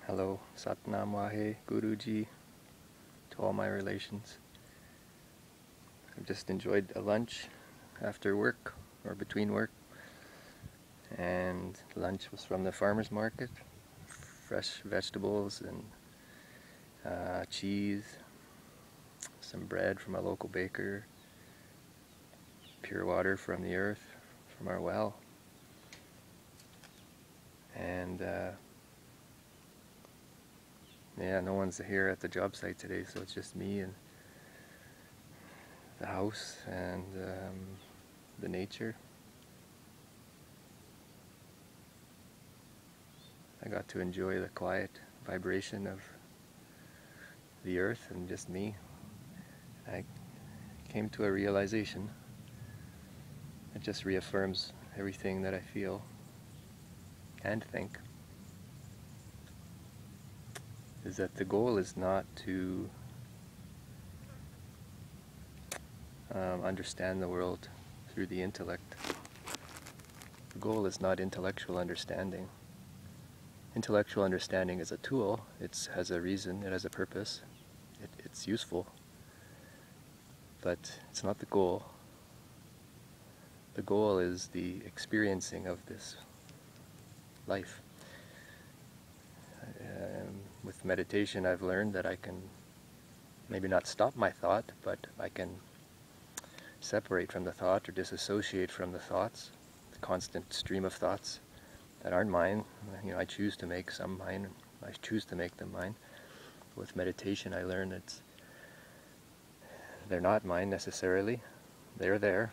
Hello, Satnam Wahe, Guruji, to all my relations. I've just enjoyed a lunch after work, or between work, and lunch was from the farmer's market. Fresh vegetables and cheese, some bread from a local baker, pure water from the earth, from our well, and yeah, no one's here at the job site today, so it's just me and the house and the nature. I got to enjoy the quiet vibration of the earth and just me. I came to a realization. It just reaffirms everything that I feel and think, is that the goal is not to understand the world through the intellect. The goal is not intellectual understanding. Intellectual understanding is a tool. It has a reason, it has a purpose, it's useful, but it's not the goal. The goal is the experiencing of this life. With meditation, I've learned that I can maybe not stop my thought, but I can separate from the thought or disassociate from the thoughts, the constant stream of thoughts that aren't mine. You know, I choose to make some mine. I choose to make them mine. With meditation, I learn that they're not mine necessarily. They're there.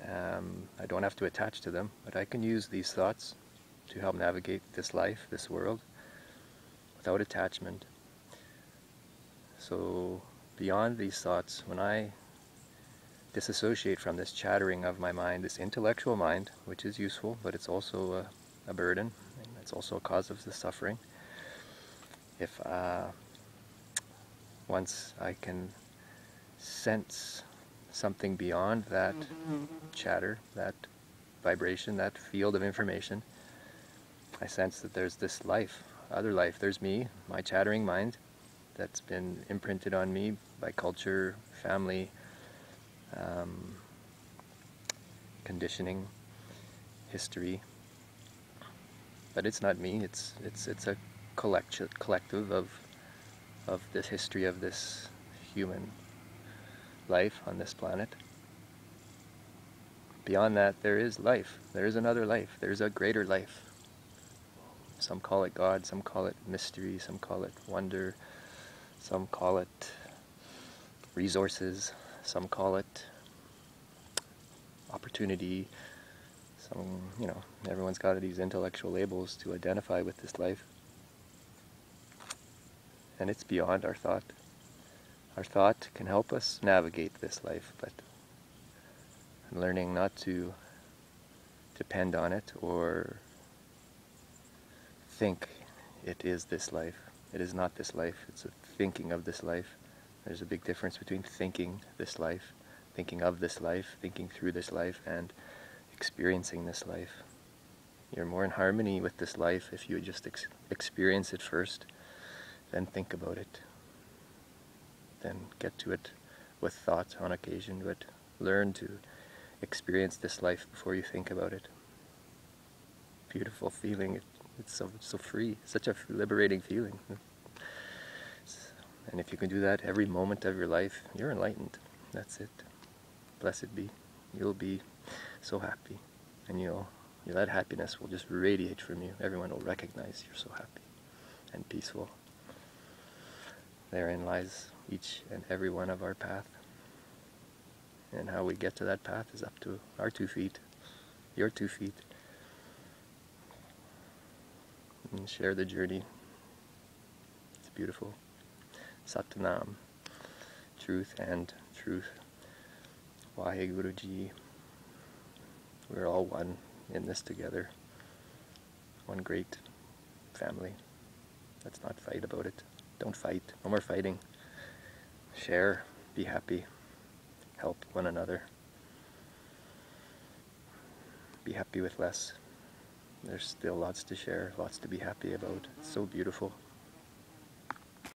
I don't have to attach to them, but I can use these thoughts to help navigate this life, this world, without attachment. So beyond these thoughts, when I disassociate from this chattering of my mind, this intellectual mind, which is useful, but it's also a burden, and it's also a cause of the suffering. If once I can sense something beyond that chatter, that vibration, that field of information, I sense that there's this life, other life. There's me, my chattering mind, that's been imprinted on me by culture, family, conditioning, history. But it's not me. It's a collective of this history of this human life on this planet. Beyond that, there is life. There is another life. There is a greater life. Some call it God, some call it mystery, some call it wonder, some call it resources, some call it opportunity. Some, you know, everyone's got these intellectual labels to identify with this life. And it's beyond our thought. Our thought can help us navigate this life, but learning not to depend on it or think it is this life. It is not this life. It's a thinking of this life. There's a big difference between thinking this life, thinking of this life, thinking through this life, and experiencing this life. You're more in harmony with this life if you just experience it first, then think about it, then get to it with thought on occasion, but learn to experience this life before you think about it. Beautiful feeling. It's so free. Such a liberating feeling. And if you can do that every moment of your life, you're enlightened. That's it. Blessed be. You'll be so happy. And that happiness will just radiate from you. Everyone will recognize you're so happy and peaceful. Therein lies each and every one of our path. And how we get to that path is up to our 2 feet, your 2 feet. And share the journey. It's beautiful. Satnam, truth and truth. Wahe Guruji. We're all one in this together. One great family. Let's not fight about it. Don't fight. No more fighting. Share. Be happy. Help one another. Be happy with less. There's still lots to share, lots to be happy about. It's so beautiful.